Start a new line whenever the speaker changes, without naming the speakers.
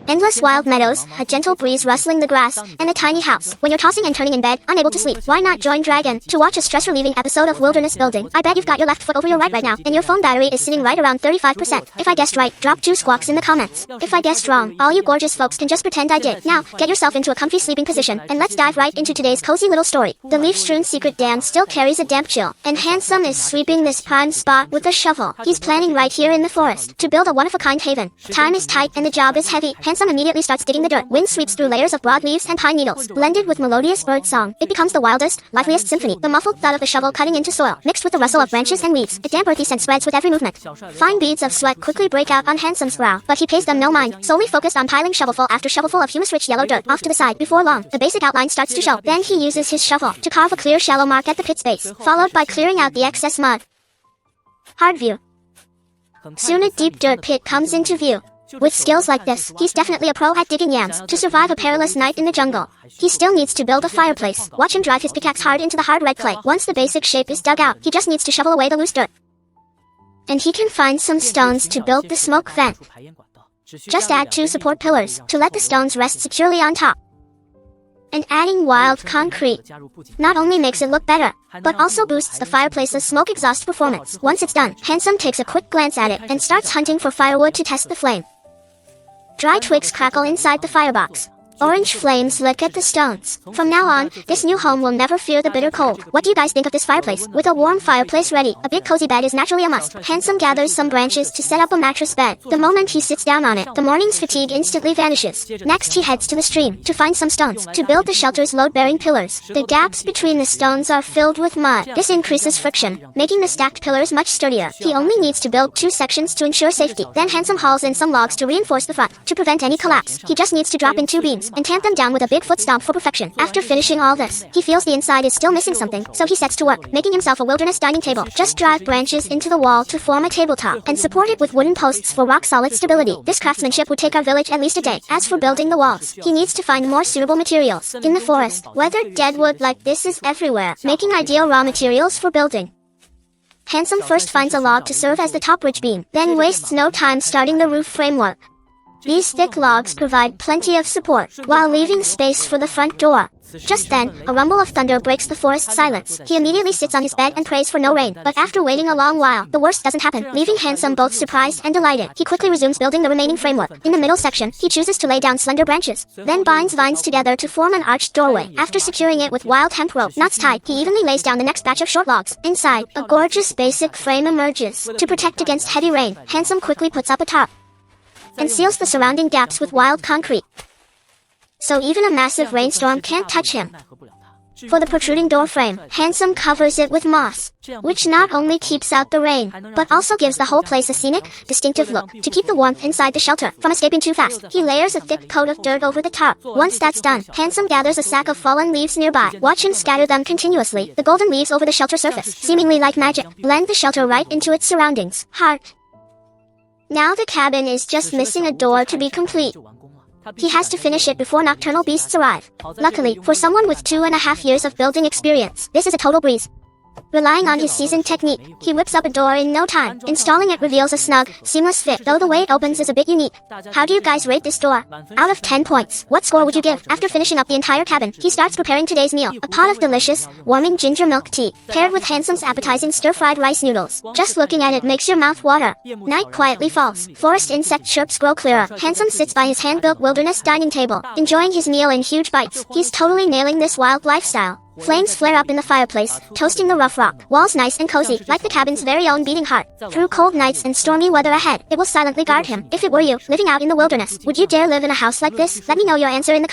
Endless wild meadows, a gentle breeze rustling the grass, and a tiny house. When you're tossing and turning in bed, unable to sleep, why not join Dragon to watch a stress-relieving episode of Wilderness Building? I bet you've got your left foot over your right now, and your phone battery is sitting right around 35%. If I guessed right, drop 2 squawks in the comments. If I guessed wrong, all you gorgeous folks can just pretend I did. Now, get yourself into a comfy sleeping position, and let's dive right into today's cozy little story. The leaf-strewn secret dam still carries a damp chill, and Handsome is sweeping this prime spot with a shovel. He's planning right here in the forest to build a one-of-a-kind haven. Time is tight and the job is heavy. Handsome immediately starts digging the dirt. Wind sweeps through layers of broad leaves and pine needles. Blended with melodious bird song, it becomes the wildest, liveliest symphony. The muffled thud of the shovel cutting into soil, mixed with the rustle of branches and leaves. A damp earthy scent spreads with every movement. Fine beads of sweat quickly break out on Handsome's brow, but he pays them no mind, solely focused on piling shovelful after shovelful of humus-rich yellow dirt off to the side. Before long, the basic outline starts to show. Then he uses his shovel to carve a clear shallow mark at the pit's base, followed by clearing out the excess mud. Hard view. Soon a deep dirt pit comes into view. With skills like this, he's definitely a pro at digging yams to survive a perilous night in the jungle. He still needs to build a fireplace. Watch him drive his pickaxe hard into the hard red clay. Once the basic shape is dug out, he just needs to shovel away the loose dirt. And he can find some stones to build the smoke vent. Just add 2 support pillars to let the stones rest securely on top. And adding wild concrete not only makes it look better, but also boosts the fireplace's smoke exhaust performance. Once it's done, Handsome takes a quick glance at it and starts hunting for firewood to test the flame. Dry twigs crackle inside the firebox. Orange flames lick at the stones. From now on, this new home will never fear the bitter cold. What do you guys think of this fireplace? With a warm fireplace ready, a big cozy bed is naturally a must. Handsome gathers some branches to set up a mattress bed. The moment he sits down on it, the morning's fatigue instantly vanishes. Next he heads to the stream to find some stones to build the shelter's load-bearing pillars. The gaps between the stones are filled with mud. This increases friction, making the stacked pillars much sturdier. He only needs to build 2 sections to ensure safety. Then Handsome hauls in some logs to reinforce the front, to prevent any collapse. He just needs to drop in 2 beams and tamp them down with a big foot stomp for perfection. After finishing all this, he feels the inside is still missing something, so he sets to work, making himself a wilderness dining table. Just drive branches into the wall to form a tabletop, and support it with wooden posts for rock-solid stability. This craftsmanship would take our village at least a day. As for building the walls, he needs to find more suitable materials. In the forest, weathered deadwood like this is everywhere, making ideal raw materials for building. Handsome first finds a log to serve as the top ridge beam, then wastes no time starting the roof framework. These thick logs provide plenty of support, while leaving space for the front door. Just then, a rumble of thunder breaks the forest silence. He immediately sits on his bed and prays for no rain, but after waiting a long while, the worst doesn't happen, leaving Handsome both surprised and delighted. He quickly resumes building the remaining framework. In the middle section, he chooses to lay down slender branches, then binds vines together to form an arched doorway. After securing it with wild hemp rope, knots tied, he evenly lays down the next batch of short logs. Inside, a gorgeous basic frame emerges. To protect against heavy rain, Handsome quickly puts up a tarp and seals the surrounding gaps with wild concrete, so even a massive rainstorm can't touch him. For the protruding door frame, Handsome covers it with moss, which not only keeps out the rain, but also gives the whole place a scenic, distinctive look. To keep the warmth inside the shelter from escaping too fast, he layers a thick coat of dirt over the top. Once that's done, Handsome gathers a sack of fallen leaves nearby. Watch him scatter them continuously. The golden leaves over the shelter surface, seemingly like magic, blend the shelter right into its surroundings. Heart. Now the cabin is just missing a door to be complete. He has to finish it before nocturnal beasts arrive. Luckily, for someone with 2.5 years of building experience, this is a total breeze. Relying on his seasoned technique, he whips up a door in no time. Installing it reveals a snug, seamless fit, though the way it opens is a bit unique. How do you guys rate this door? Out of 10 points, what score would you give? After finishing up the entire cabin, he starts preparing today's meal. A pot of delicious, warming ginger milk tea, paired with Handsome's appetizing stir-fried rice noodles. Just looking at it makes your mouth water. Night quietly falls. Forest insect chirps grow clearer. Handsome sits by his hand-built wilderness dining table, enjoying his meal in huge bites. He's totally nailing this wild lifestyle. Flames flare up in the fireplace, toasting the rough rock. Walls nice and cozy, like the cabin's very own beating heart. Through cold nights and stormy weather ahead, it will silently guard him. If it were you, living out in the wilderness, would you dare live in a house like this? Let me know your answer in the comments.